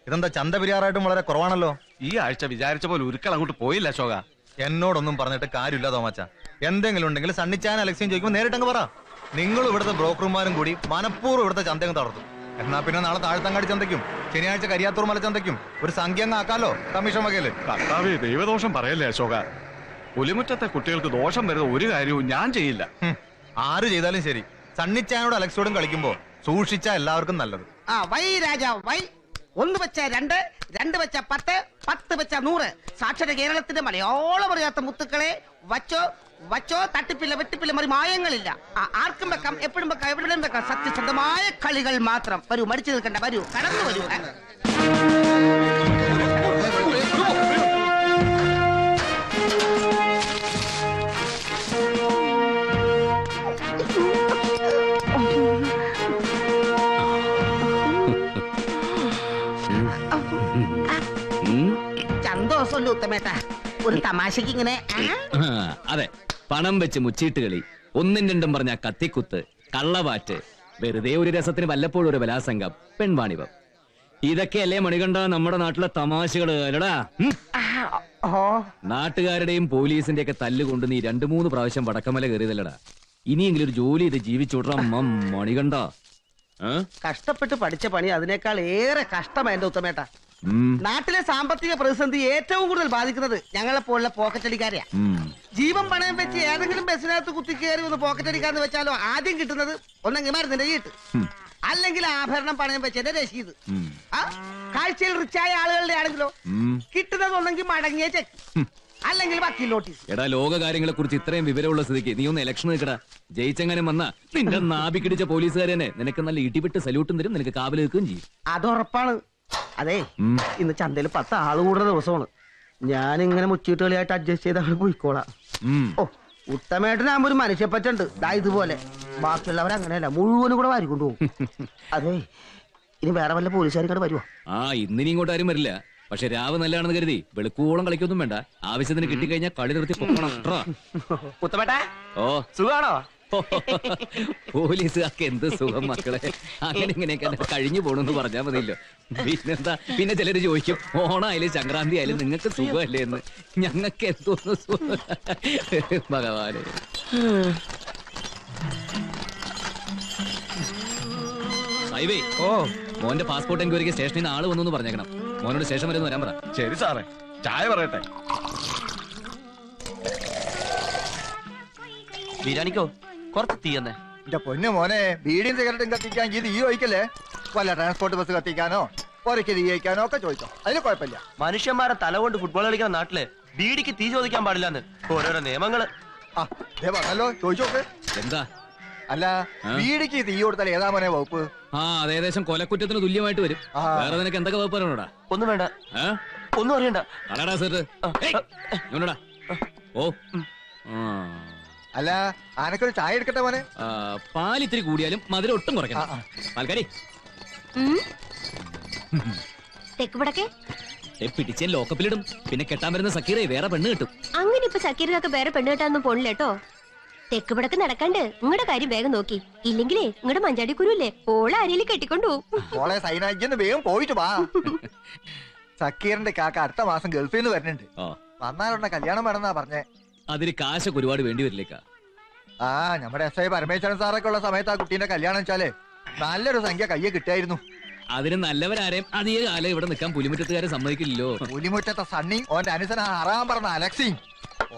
ഇതെന്താ ചന്ത പിരിയാറായിട്ടും വളരെ കുറവാണല്ലോ. ഈ ആഴ്ച വിചാരിച്ച പോലെ ഉരുക്കൾ അങ്ങോട്ട് പോയില്ല അശോക. എന്നോടൊന്നും പറഞ്ഞിട്ട് കാര്യമില്ല തോമാച്ച. എന്തെങ്കിലും ഉണ്ടെങ്കിൽ സണ്ണിച്ചാൻ അലക്സിയും ചോദിക്കുമ്പോൾ നേരിട്ടങ്ങ് പറ. നിങ്ങൾ ഇവിടുത്തെ ബ്രോക്കർമാരും കൂടി മനഃപൂർവ്വം ഇവിടുത്തെ ചന്തയങ്ങ് തളർത്തും. എന്നാ പിന്നെ നാളെ താഴ്ത്തങ്ങാടി ചന്തയ്ക്കും ശനിയാഴ്ച കരിയാത്തൂർ മലച്ചന്തയ്ക്കും ഒരു സംഖ്യ അങ്ങ് ആക്കാലോ കമ്മീഷൻ വകയില്. കർത്താവേ, ദൈവദോഷം പറയല്ലേ അശോക. പുലിമുറ്റത്തെ കുട്ടികൾക്ക് ദോഷം വരുന്ന ഒരു കാര്യവും ഞാൻ ചെയ്യില്ല. ആര് ചെയ്താലും ശരി, സണ്ണിച്ചാനോടും അലക്സിയോടും കളിക്കുമ്പോ സൂക്ഷിച്ചാ എല്ലാവർക്കും നല്ലത്. Y Raja Y. 1 വെച്ച 2, 2 വെച്ച 10, 10 വെച്ച 100. സാക്ഷര കേരളത്തിന്റെ മലയാളം അറിയാത്ത മുത്തുക്കളെ വച്ചോ വച്ചോ. തട്ടിപ്പില്ല വെട്ടിപ്പില്ല മറി മായങ്ങളില്ല. ആർക്കും വെക്കാം, എപ്പോഴും വെക്കാം, എവിടെയും വെക്കാം. സത്യസന്ധമായ കളികൾ മാത്രം. വരൂ, മടിച്ചു നിൽക്കണ്ട, വരൂ, കടന്നു വരൂ. ചന്തോസല്ലോ ഉത്തമേട്ട, ഒരു തമാശക്ക് ഇങ്ങനെ. അതെ, പണം വെച്ച് മുച്ചീട്ട് കളി, 1ഉം 2ഉം പറഞ്ഞ കത്തിക്കുത്ത്, കള്ളവാറ്റ്, വെറുതെ ഒരു രസത്തിന് വല്ലപ്പോഴും ഒരു ബലാസംഗം, പെൺവാണിഭം. ഇതൊക്കെയല്ലേ മണികണ്ഠ നമ്മുടെ നാട്ടിലെ തമാശകള് അല്ലടാ. നാട്ടുകാരുടെയും പോലീസിന്റെ ഒക്കെ തല്ലുകൊണ്ട് നീ 2-3 പ്രാവശ്യം വടക്കമല കയറിയതല്ലടാ. ഇനിയെങ്കിലും ഒരു ജോലി ചെയ്ത് ജീവിച്ചോടാ മണികണ്ഠ. കഷ്ടപ്പെട്ട് പഠിച്ച പണി അതിനേക്കാൾ ഏറെ കഷ്ടമാണ് എന്റെ ഉത്തമേട്ട. നാട്ടിലെ സാമ്പത്തിക പ്രതിസന്ധി ഏറ്റവും കൂടുതൽ ബാധിക്കുന്നത് ഞങ്ങളെ പോലുള്ള പോക്കറ്റടിക്കാരെയാ. ജീവൻ പണയം വെച്ച് ഏതെങ്കിലും ബസ്സിനകത്ത് കുത്തിക്കയറി ഒന്ന് പോക്കറ്റടിക്കാന്ന് വെച്ചാലോ ആദ്യം കിട്ടുന്നത് ഒന്നെങ്കിൽ മരുന്നിന്റെ ചീട്ട്, അല്ലെങ്കിൽ ആഭരണം പണയം വെച്ചതിന്റെ രസീത്. കാഴ്ചയിൽ റിച്ചായ ആളുകളുടെ ആണെങ്കിലോ കിട്ടുന്നത് ഒന്നെങ്കിൽ മടങ്ങിയ ചെക്ക്, അല്ലെങ്കിൽ വക്കീൽ നോട്ടീസ്. എടാ, ലോക കാര്യങ്ങളെ കുറിച്ച് ഇത്രയും വിവരമുള്ള സ്ഥിതിക്ക് നീ ഒന്ന് ഇലക്ഷൻ നിൽക്കടാ. ജയിച്ചെങ്ങാനും വന്നാ നിന്റെ നാഭിക്കിടിച്ച പോലീസുകാരനെ നിനക്ക് നല്ല ഇടിവിട്ട് സല്യൂട്ടും തരും, നിനക്ക് കാവൽ നിൽക്കുകയും ചെയ്യും. അതുറപ്പാണ്. അതെ, ഇന്ന് ചന്തയിൽ 10 ആള് കൂടുന്ന ദിവസമാണ്. ഞാനിങ്ങനെ മുച്ചീട്ട് കളിയായിട്ട് അഡ്ജസ്റ്റ് ചെയ്ത് അവിടെ പോയിക്കോളാം. ഓ, ഉത്തമേട്ടനാകുമ്പോ ഒരു മനുഷ്യപ്പറ്റുണ്ട്. ഇതുപോലെ ബാക്കിയുള്ളവർ അങ്ങനെയല്ല, മുഴുവനും കൂടെ വാരി കൊണ്ടുപോകും. അതെ, ഇനി വേറെ വല്ല പോലീസുകാരും വരുവോ? ഇന്നിനി ഇങ്ങോട്ട് ആരും വരില്ല. പക്ഷെ രാവ് നല്ലതാണെന്ന് കരുതി വെളുക്കോളം കളിക്കൊന്നും വേണ്ട. ആവശ്യത്തിന് കിട്ടിക്കഴിഞ്ഞാൽ കളി നിർത്തി പൊക്കണം. ഉത്തമേട്ടാ, ഓ, സുഖാണോ? പോലീസുകാർക്ക് എന്ത് സുഖം മക്കളെ. അങ്ങനെ ഇങ്ങനെയൊക്കെ കഴിഞ്ഞു പോണെന്ന് പറഞ്ഞാൽ മതിയല്ലോ. പിന്നെന്താ, പിന്നെ ചിലര് ചോദിക്കും ഓണായാലും സംക്രാന്തി ആയാലും നിങ്ങൾക്ക് സുഖമല്ലേ എന്ന്. ഞങ്ങൾക്ക് എന്തോന്ന് സുഖം ഭഗവാനെ. ഹൈവേ, മോന്റെ പാസ്പോർട്ട് എൻക്വയറിക്ക് സ്റ്റേഷനിൽ നിന്ന് ആള് വന്നു പറഞ്ഞേക്കണം. മോനോട് സ്റ്റേഷൻ വരെ വരാൻ പറ. ശരി സാറേ, ചായ പറയട്ടെ. ബിരിയാണിക്കോ കുറച്ച് തീയന്നേ. എന്റെ പൊന്നു മോനെ, ബീഡിയും സിഗരറ്റും കത്തിക്കാൻ ഇത് ഈ ഒഴിക്കല്ലേ. വല്ല ട്രാൻസ്പോർട്ട് ബസ് കത്തിക്കാനോ ഒരയ്ക്ക് തീ കഴിക്കാനോ ഒക്കെ ചോദിച്ചോ, അതിന് കുഴപ്പമില്ല. മനുഷ്യന്മാരെ തല കൊണ്ട് ഫുട്ബോൾ കളിക്കുന്ന നാട്ടില് ബീഡിക്ക് തീ ചോദിക്കാൻ പാടില്ലെന്ന് ഓരോരോ നിയമങ്ങള്. പറഞ്ഞല്ലോ, ചോദിച്ചോക്ക്. എന്താ? അല്ല, ബീഡിക്ക് തീ കൊടുത്താൽ ഏതാ മോനെ വകുപ്പ്? അത് ഏകദേശം കൊലക്കുറ്റത്തിന് തുല്യമായിട്ട് വരും. വേറെ നിനക്ക് എന്തൊക്കെ വകുപ്പ് പറയണോടാ? ഒന്നും വേണ്ട, ഒന്നും അറിയണ്ട. അടാ സാർ, ഓ. അല്ല, ആനക്കൊരു ചായ എടുക്കട്ടെ മോനെ. പാലിത്തിരി കൂടിയാലും മധുരം ഒട്ടും കുറയ്ക്കണം. പാൽക്കാരി പിടിച്ചേ ലോക്കപ്പിലിടും. പിന്നെ കെട്ടാൻ വരുന്ന സക്കീറെ വേറെ പെണ്ണ് കിട്ടും. അങ്ങനെ ഇപ്പൊ സക്കീറിനൊക്കെ വേറെ പെണ്ണ് കിട്ടാനൊന്നും പോണില്ലേട്ടോ. തെക്ക് വടക്ക് നടക്കാണ്ട് നിങ്ങളുടെ കാര്യം വേഗം നോക്കി. ഇല്ലെങ്കിലേ നിങ്ങളുടെ മഞ്ചാടി കുരുല്ലേ ഓളെ അരിയിൽ കെട്ടിക്കൊണ്ടു മോളെ സൈനാജിന്ന് വേഗം പോയിട്ട് വാ. സക്കീറിന്റെ കാക്ക അടുത്ത മാസം ഗൾഫിൽ നിന്ന് വരുന്നുണ്ട്. വന്നാലുണ്ട കല്യാണം വേണമെന്നാ പറഞ്ഞേ. അതിന് കാശൊക്കെ ഒരുപാട് വേണ്ടി വരില്ലേക്കാ. നമ്മുടെ SI പരമേശ്വരൻ സാറൊക്കെ ഉള്ള സമയത്ത് ആ കുട്ടീന്റെ കല്യാണം വെച്ചാലേ നല്ലൊരു സംഖ്യ കയ്യെ കിട്ടായിരുന്നു. അതിന് നല്ലവരാരെയും അധിക കാലം ഇവിടെ നിൽക്കാൻ പുലിമുറ്റത്തുകാരെ സമ്മതിക്കില്ലല്ലോ. പുലിമുറ്റത്തെ സണ്ണിയും ഓന്റെ അനുസരണ ആറാൻ പറഞ്ഞ അലക്സിയും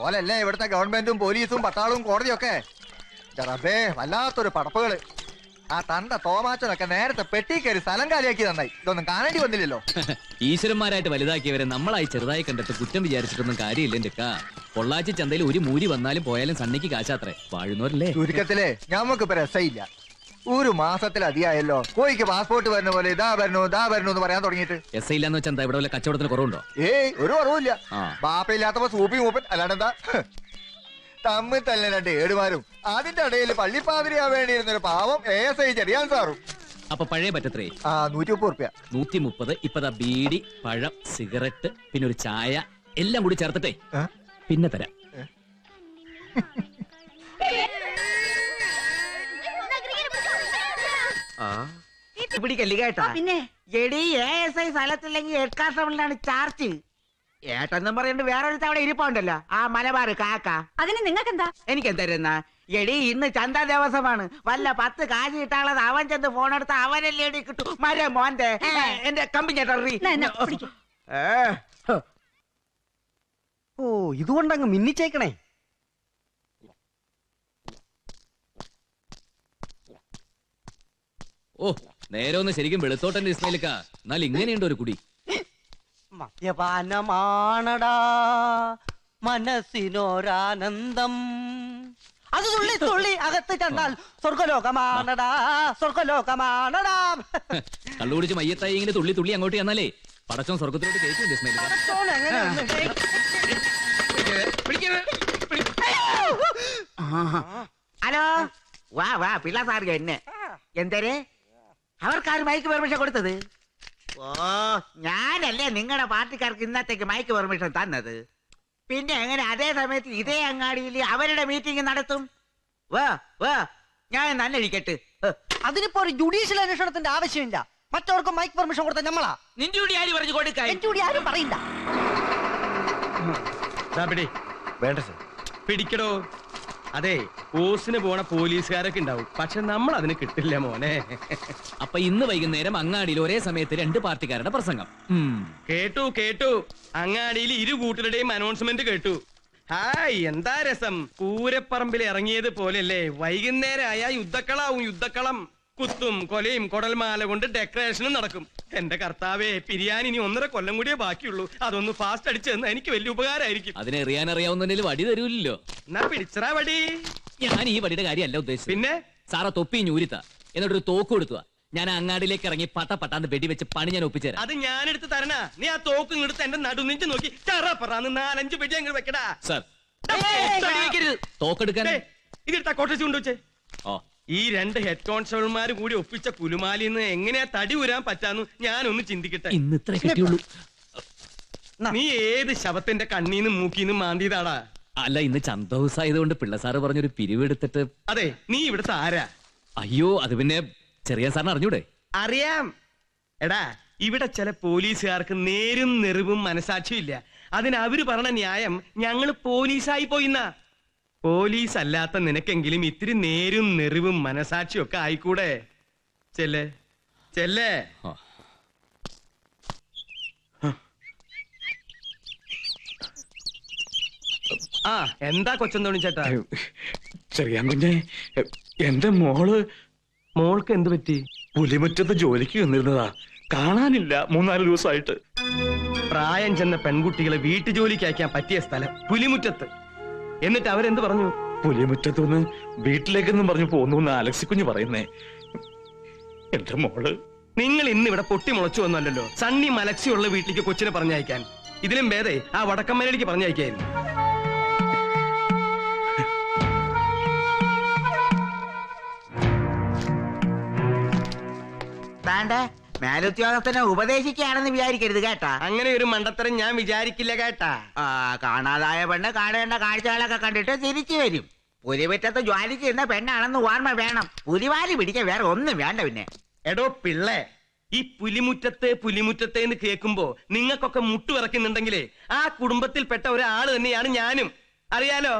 ഓലല്ലേ ഇവിടുത്തെ ഗവൺമെന്റും പോലീസും പട്ടാളവും കോടതിയൊക്കെ. റബ്ബേ, വല്ലാത്തൊരു പടപ്പുകള്. ആ തന്റെ തോമാച്ചനൊക്കെ നേരത്തെ പെട്ടി കയറി സ്ഥലം കാലിയാക്കി നന്നായി. ഇതൊന്നും കാണേണ്ടി വന്നില്ലല്ലോ. ഈശ്വരന്മാരായിട്ട് വലുതാക്കിയവരെ നമ്മളായി ചെറുതായി കണ്ടിട്ട് കുറ്റം വിചാരിച്ചിട്ടൊന്നും കാര്യമില്ല. എന്റെ പൊള്ളാച്ചി ചന്തയിൽ ഒരു മൂരി വന്നാലും പോയാലും സണ്ണിക്ക് കാശാത്രേ. വാഴുന്നവരല്ലേ. ചുരുക്കത്തില് ഞമ്മക്കിപ്പോ രസയില്ല. ഒരു മാസത്തിലധികമായല്ലോ കോഴിക്ക് പാസ്പോർട്ട് വരുന്ന പോലെ ഇതാ വരണു എന്ന് പറയാൻ തുടങ്ങിയിട്ട്. എസ് ഇല്ലാന്ന് വെച്ചാൽ ഇവിടെ വല്ല കച്ചവടത്തിന് കുറവുണ്ടോ? ഒരു കുറവില്ല. ബാപ്പയില്ലാത്തപ്പോ സൂപ്പി മൂപ്പൻ അല്ലാണ്ടെന്താ. തമ്മിൽ തന്നെ 2 ഏടുമാരും അതിന്റെ ഇടയിൽ പള്ളിപ്പാതിരിയാ വേണ്ടിയിരുന്നൊരു പാവം ASI ചെറിയാൻ സാറും. അപ്പൊ പഴയ പറ്റത്രേ? 130 റുപ്യ. 130. ഇപ്പതാ ബീഡി, പഴം, സിഗരറ്റ്, പിന്നെ ഒരു ചായ എല്ലാം കൂടി ചേർത്തിട്ടേ പിന്നെ തരാം. പിടിക്കല്ലേ കേട്ടാ. പിന്നെ എടി ASI സ്ഥലത്തില്ലെങ്കിൽ ഹെഡ് കോൺസ്റ്റബിളിനാണ് ചാർജ്. ഏട്ടെന്നും പറയണ്ട് വേറൊരു തവണ ഇരിപ്പുണ്ടല്ലോ ആ മലബാർ കാക്ക. അതിന് നിങ്ങൾക്ക് എന്താ? എനിക്ക് എന്തായിരുന്ന എടി ഇന്ന് ചന്ത ദിവസമാണ്. വല്ല 10 കാശ് കിട്ടാനുള്ളത് അവൻ ചെന്ന് ഫോൺ എടുത്ത് അവനല്ലേ എടി കിട്ടു. മര മോന്റെ എന്റെ കമ്പി ചേട്ടറി. ഓ ഇതുകൊണ്ടങ്ങ് മിന്നിച്ചേക്കണേ. ഓ നേരെ ഒന്ന് ശരിക്കും വെളുത്തോട്ടന്റെ ഇസ്മയിലേക്കാ. എന്നാൽ ഇങ്ങനെയുണ്ട് ഒരു കുടി. മദ്യപാനമാണടാ മനസ്സിനൊരാനന്ദം. അത് തുള്ളി തുള്ളി അകത്ത് ചെന്നാൽ സ്വർഗലോകമാണടാ സ്വർഗലോകമാണടാ. കള്ളു കുടിച്ച് മയ്യത്തായി ഇങ്ങനെ തുള്ളി തുള്ളി അങ്ങോട്ട് ചെന്നാലേ പടച്ചോൻ സ്വർഗത്തിലോട്ട് കയറ്റുണ്ട് ഇസ്മയിലേക്ക. ഹലോ വാ വാ പിള്ള സാർ എന്നെ എന്തേ അവർക്കാര് മൈക്ക് പെർമിഷൻ കൊടുത്തത്? ഓ ഞാനല്ലേ നിങ്ങളുടെ പാർട്ടിക്കാർക്ക് ഇന്നത്തേക്ക് മൈക്ക് പെർമിഷൻ തന്നത്. പിന്നെ എങ്ങനെ അതേ സമയത്ത് ഇതേ അങ്ങാടിയിൽ അവരുടെ മീറ്റിംഗ് നടത്തും? വാ വാ ഞാൻ നല്ല ഇരിക്കട്ടെ. അതിനിപ്പോ ഒരു ജുഡീഷ്യൽ അന്വേഷണത്തിന്റെ ആവശ്യമില്ല. മറ്റവർക്ക് മൈക്ക് പെർമിഷൻ കൊടുത്ത നമ്മളാ. നിന്റെ കൂടി ആര് പറഞ്ഞു കൊടുക്കാൻ? എന്റെ കൂടി ആരും പറയില്ല. വേണ്ട സർ പിടിക്കടോ. അതെ ഓസിന് പോണ പോലീസുകാരൊക്കെ ഉണ്ടാവും, പക്ഷെ നമ്മൾ അതിന് കിട്ടില്ല മോനെ. അപ്പൊ ഇന്ന് വൈകുന്നേരം അങ്ങാടിയിൽ ഒരേ സമയത്ത് 2 പാർട്ടിക്കാരുടെ പ്രസംഗം. കേട്ടു കേട്ടു. അങ്ങാടിയിൽ 2 കൂട്ടരുടെയും അനൗൺസ്മെന്റ് കേട്ടു. ഹായ് എന്താ രസം. പൂരപ്പറമ്പിൽ ഇറങ്ങിയത് പോലെയല്ലേ. വൈകുന്നേരമായ യുദ്ധക്കളാവും യുദ്ധക്കളം. കുത്തും കൊലയും കൊടൽമാല കൊണ്ട് ഡെക്കറേഷനും നടക്കും. എന്റെ കർത്താവേ, പിരിയാൻ ഇനി 1.5 കൊല്ലം കൂടിയേ ബാക്കിയുള്ളൂ. അതൊന്ന് ഫാസ്റ്റ് അടിച്ചു തന്നാ എനിക്ക് വലിയ ഉപകാരമായിരിക്കും. അതിനെ എറിയാനറിയാവുന്നതിൽ വടി തരൂല്ലോ. എന്നാ പിടിച്ചറാ വടി. ഞാൻ ഈ വടിയുടെ കാര്യമല്ല ഉദ്ദേശിച്ചത്. പിന്നെ സാറാ തൊപ്പി ഞൂരിത്ത എന്നിട്ടൊരു തോക്ക് കൊടുത്തുക. ഞാൻ അങ്ങാടിയിലേക്ക് ഇറങ്ങി പട്ടാന്ന് വെടിവെച്ച് പണി ഞാൻ ഒപ്പിച്ചുതരാം. അത് ഞാനെടുത്ത് തരണ. നീ ആ തോക്ക് ഇങ്ങടുത്ത് എന്റെ നടുനിഞ്ച് നോക്കി ചറ പറന്ന് 4-5 വെടി അങ്ങ് വെക്കടാ. Sir തോക്കെടുക്കാൻ ഇതെടുത്താ cottage കൊണ്ടുവച്ചേ. ഓ ഈ 2 ഹെഡ് കോൺസ്റ്റബിൾമാര് കൂടി ഒപ്പിച്ച കുലുമാലിന്ന് എങ്ങനെയാ തടി ഉരാൻ പറ്റാന്ന് ഞാനൊന്ന് ചിന്തിക്കട്ടെ. ഇന്ന് ഇത്ര കിട്ടിയുള്ളൂ. നീ ഏത് ശവത്തിന്റെ കണ്ണീന്നും മൂക്കീന്നും മാന്തിയതാടാ? അല്ല ഇന്ന് ചന്ത ഹൗസ് ആയതുകൊണ്ട് പിള്ള സാറ് പറഞ്ഞൊരു പിരിവെടുത്തിട്ട്. അതെ നീ ഇവിടുത്തെ ആരാ? അയ്യോ അത് പിന്നെ ചെറിയ സാറിന് അറിഞ്ഞൂടെ? അറിയാം. എടാ ഇവിടെ ചില പോലീസുകാർക്ക് നേരും നെറിവും മനസാക്ഷിയും ഇല്ല. അതിന് അവര് പറഞ്ഞ ന്യായം ഞങ്ങള് പോലീസായി പോയിന്നാ. പോലീസ് അല്ലാത്ത നിനക്കെങ്കിലും ഇത്തിരി നേരും നെറിവും മനസാക്ഷിയും ഒക്കെ ആയിക്കൂടെ? ചെല്ലേ ചെല്ലേ. ആ എന്താ കൊച്ചന്തോണി ചേട്ടാ? ചെറിയാൻ കുഞ്ഞെ, എന്റെ മോൾക്ക് എന്ത് പറ്റി? പുലിമുറ്റത്ത് ജോലിക്ക് വന്നിരുന്നതാ, കാണാനില്ല 3-4 ദിവസമായിട്ട്. പ്രായം ചെന്ന പെൺകുട്ടികളെ വീട്ടു ജോലിക്ക് അയക്കാൻ പറ്റിയ സ്ഥലം പുലിമുറ്റത്ത്. എന്നിട്ട് അവരെന്ത് പറഞ്ഞു? പുലിമുറ്റത്തുനിന്ന് വീട്ടിലേക്കെന്നും പറഞ്ഞു പോന്നു അലക്സി കുഞ്ഞ് പറയുന്നേ. എന്റെ മോള് നിങ്ങൾ ഇന്ന് ഇവിടെ പൊട്ടി മുളച്ചു വന്നല്ലോ. സണ്ണി മലക്സിയുള്ള വീട്ടിലേക്ക് കൊച്ചിനെ പറഞ്ഞയക്കാൻ. ഇതിലും ഭേദേ ആ വടക്കമ്മലേക്ക് പറഞ്ഞയക്കായിരുന്നു. മേലുദ്യോഗസ്ഥനെ ഉപദേശിക്കുകയാണെന്ന് വിചാരിക്കരുത് കേട്ടാ. അങ്ങനെ ഒരു മണ്ടത്തരം ഞാൻ വിചാരിക്കില്ല കേട്ടാ. കാണാതായ പെണ്ണ് കാണേണ്ട കാഴ്ചകളൊക്കെ കണ്ടിട്ട് തിരിച്ചു വരും. പുലിമുറ്റത്ത് ജോലിക്ക് ഇരുന്ന പെണ്ണാണെന്ന് ഓർമ്മ വേണം. പുലിവാലി പിടിക്കാൻ വേറെ ഒന്നും വേണ്ട. പിന്നെ എടോ പിള്ളേ, ഈ പുലിമുറ്റത്തെ എന്ന് കേൾക്കുമ്പോ നിങ്ങൾക്കൊക്കെ മുട്ടുവിറക്കുന്നുണ്ടെങ്കിലേ ആ കുടുംബത്തിൽപ്പെട്ട ഒരാള് തന്നെയാണ് ഞാനും. അറിയാലോ,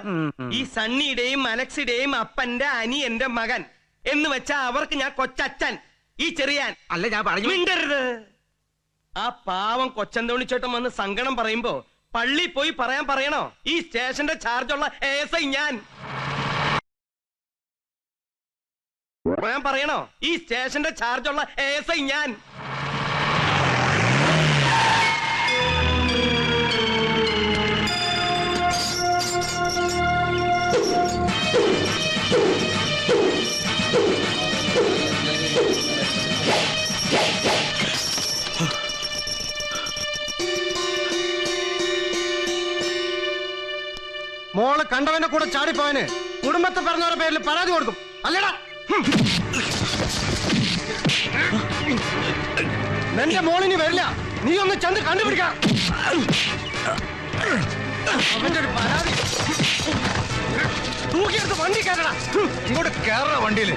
ഈ സണ്ണിയുടെയും അലക്സിയുടെയും അപ്പന്റെ അനിയന്റെ മകൻ എന്ന് വെച്ചാ അവർക്ക് ഞാൻ കൊച്ചച്ഛൻ. ഈ ചെറിയാൻ അല്ല ഞാൻ പറഞ്ഞു. മിണ്ടരുത്. ആ പാവം കൊച്ചന്തോണിച്ചേട്ടൻ വന്ന് സങ്കടം പറയുമ്പോ പള്ളി പോയി പറയണോ? ഈ സ്റ്റേഷന്റെ ചാർജുള്ള ASI ഞാൻ പറയണോ? ഈ സ്റ്റേഷന്റെ ചാർജുള്ള ASI ഞാൻ. മോള് കണ്ടവന്റെ കൂടെ ചാടിപ്പോയന് കുടുംബത്തെ പറഞ്ഞവരുടെ പേരിൽ പരാതി കൊടുക്കും അല്ലടാ. നിന്റെ മോളിനി വരില്ല. നീ ഒന്ന് ചെന്ന് കണ്ടുപിടിക്കാം. അവന്റെ ഒരു പരാതി തൂക്കിയെടുത്ത് വണ്ടി കയറടാ. ഇങ്ങോട്ട് കേറ വണ്ടിയില്.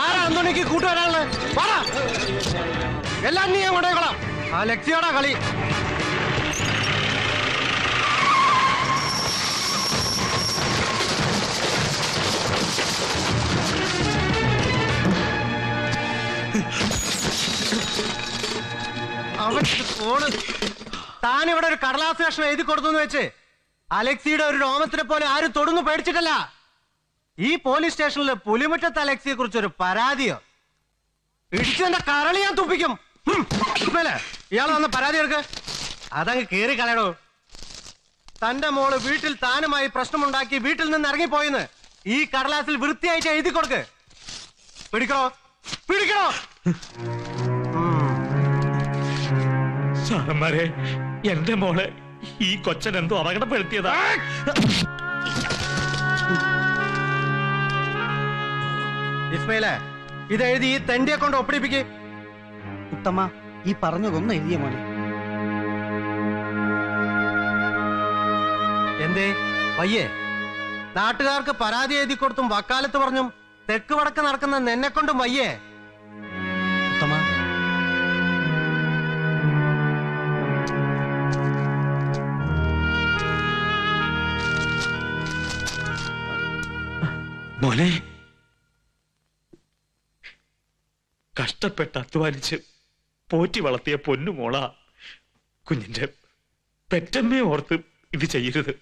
ആരാ അന്തോണിക്ക് കൂട്ടുവരാനുള്ളത്? എല്ലാം നീ കൊണ്ടേക്കൊള്ളാം. ആ ലക്ഷ്യോടാ കളി. അവൻ ഫോണ് താനിവിടെ ഒരു കടലാസ് കഷ്ണം എഴുതി കൊടുത്തു വെച്ച് അലക്സിയുടെ ഒരു രോമത്തിനെ പോലെ ആരും തൊടുന്നു പേടിച്ചിട്ടല്ല. ഈ പോലീസ് സ്റ്റേഷനിൽ പുലിമുറ്റത്ത് അലക്സിയെ കുറിച്ച് ഒരു പരാതിയോ ഇടിച്ചു എന്റെ കരളി ഞാൻ തുപ്പിക്കും. ഇയാൾ വന്ന പരാതി എടുക്ക്, അതങ്ങ് കേറി കളയടോ. തന്റെ മോള് വീട്ടിൽ താനുമായി പ്രശ്നമുണ്ടാക്കി വീട്ടിൽ നിന്ന് ഇറങ്ങിപ്പോയിന്ന് ഈ കടലാസിൽ വൃത്തിയായിട്ട് എഴുതി കൊടുക്ക്. പിടിക്കണോ പിടിക്കണോ? സാറന്മാരെ, എന്റെ മോളെ ഈ കൊച്ചൻ എന്തോ അപകടപ്പെടുത്തിയതാ. ഇസ്മയിലെ, ഇതെഴുതി ഈ തെണ്ടിയെ കൊണ്ട് ഒപ്പിടിപ്പിക്ക്. ഉത്തമ, ഈ പറഞ്ഞതൊന്നും എഴുതിയ മോനെ. എന്തേ വയ്യേ? നാട്ടുകാർക്ക് പരാതി എഴുതി കൊടുത്തും വക്കാലത്ത് പറഞ്ഞും തെക്ക് വടക്ക് നടക്കുന്ന നിന്നെ കൊണ്ടും വയ്യേ? ഉത്തമ, മോനെ, കഷ്ടപ്പെട്ട് അധ്വാനിച്ച് പോറ്റി വളർത്തിയ പൊന്നുമോള. കുഞ്ഞിന്റെ പെറ്റമ്മയെ ഓർത്ത് ഇത് ചെയ്യരുത്.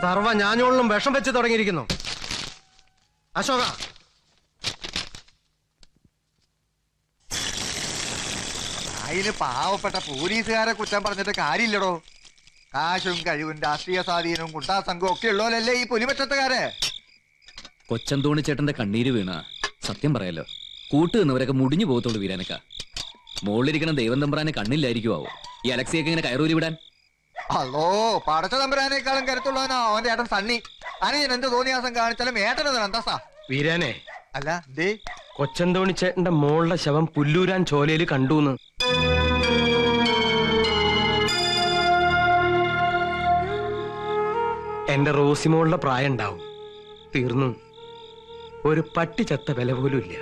സർവ ഞാഞ്ഞോളിലും വിഷം വെച്ച് തുടങ്ങിയിരിക്കുന്നു. അശോക, അതിന് പാവപ്പെട്ട പോലീസുകാരെ കുറ്റം പറഞ്ഞിട്ട് കാര്യമില്ലടോ. കാശും കഴിവും രാഷ്ട്രീയ സ്വാധീനവും ഗുണ്ടാ സംഘവും ഒക്കെ ഉള്ളവരല്ലേ ഈ പുലിപറ്റത്തുകാരെ. കൊച്ചന്തോണി ചേട്ടന്റെ കണ്ണീര് വീണ സത്യം പറയാലോ, കൂട്ടു നിന്നവരൊക്കെ മുടിഞ്ഞു പോകത്തുള്ളൂ വീരാനക്ക. മുകളിലിരിക്കണ ദൈവം തമ്പുരാനെ കണ്ണില്ലായിരിക്കുവോ ഈ അലക്സിയൊക്കെ ഇങ്ങനെ കയറൂരി വിടാൻ? അല്ലോ, പടച്ച തമ്പുരാനേക്കാളും കരുത്തുള്ളവനാ അവന്റെ ഏട്ടൻ സണ്ണി. അനിയൻ എന്ത് തോന്നിയാസം കാണിച്ചാലും ഏട്ടനത് എന്താ വീരാനെ, അല്ല ദേ കൊച്ചന്തോണി ചേട്ടന്റെ മോളുടെ ശവം പുല്ലൂരാൻ ചോലയില് കണ്ടൂന്ന്. എന്റെ റോസിമോളുടെ പ്രായം ഉണ്ടാവും. തീർന്നു. ഒരു പട്ടി ചത്ത വില പോലും ഇല്ല.